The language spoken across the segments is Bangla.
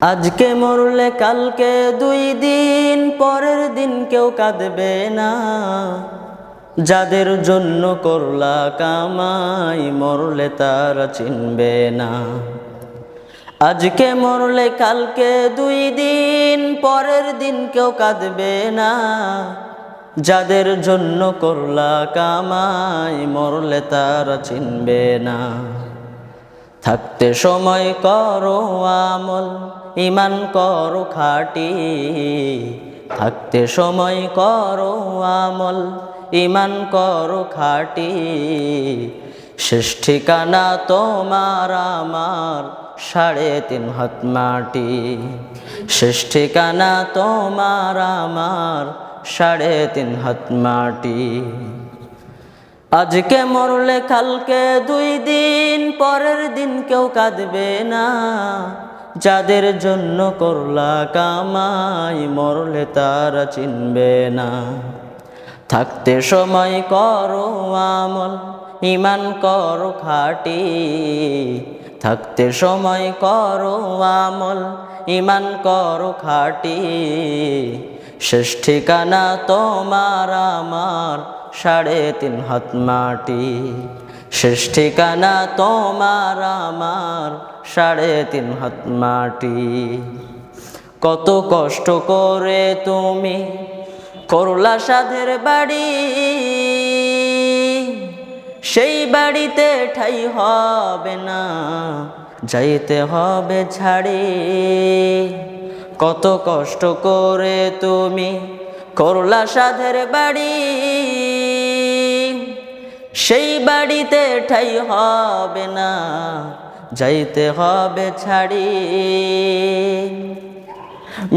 আজকে মরলে কালকে 2 দিন, পরের দিন কেউ কাঁদবে না। যাদের জন্য করলা কামাই, মরলে তারা চিনবে না। আজকে মরলে কালকে 2 দিন, পরের দিন কেউ কাঁদবে না। যাদের জন্য করলা কামাই, মরলে তারা চিনবে না। থাকতে সময় করো আমল, ঈমান করো খাঁটি। থাকতে সময় করো আমল, ঈমান করো খাঁটি। শেষ ঠিকানা তোমার আমার 3.5 হাত মাটি। শেষ ঠিকানা তোমার আমার 3.5 হাত মাটি। আজকে মরলে কালকে 2 দিন, পরের দিন কেউ কাঁদবে না। যাদের জন্য করলা কামাই, মরলে তারা চিনবে না। থাকতে সময় করো আমল, ঈমান করো খাঁটি। থাকতে সময় করো আমল, ঈমান করো খাঁটি। শেষ ঠিকানা তোমার আমার 3.5 হাত মাটি। শেষ ঠিকানা তোমার আমার 3.5 হাত মাটি। কত কষ্ট করে তুমি করলা সাধের বাড়ি, সেই বাড়িতে ঠাই হবে না, যাইতে হবে ছাড়ি। কত কষ্ট করে তুমি করলা সাধের বাড়ি, সেই বাড়িতে ঠাই হবে না, যাইতে হবে ছাড়ি।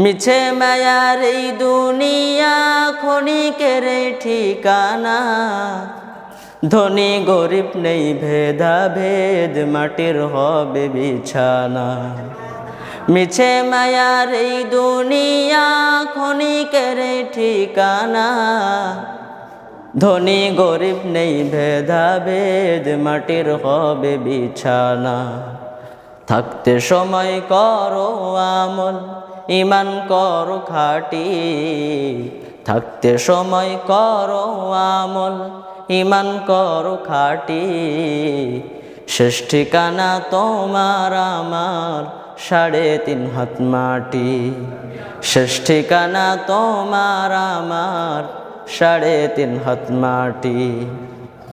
মিছে মায়ার এই দুনিয়া, ক্ষণিকের ঠিকানা। ধনী গরিব নেই ভেদাভেদ, মাটির হবে বিছানা। মিছে মায়ার এই দুনিয়া, ক্ষণিকের ঠিকানা। ধনী গরিব নেই ভেদাভেদ, মাটির হবে বিছানা। থাকতে সময় করো আমল, ঈমান করো খাঁটি। থাকতে সময় করো আমল, ঈমান করো খাঁটি। শেষ ঠিকানা তোমার আমার 3.5 হাত মাটি। শেষ ঠিকানা তোমার আমার 3.5 হাত মাটি।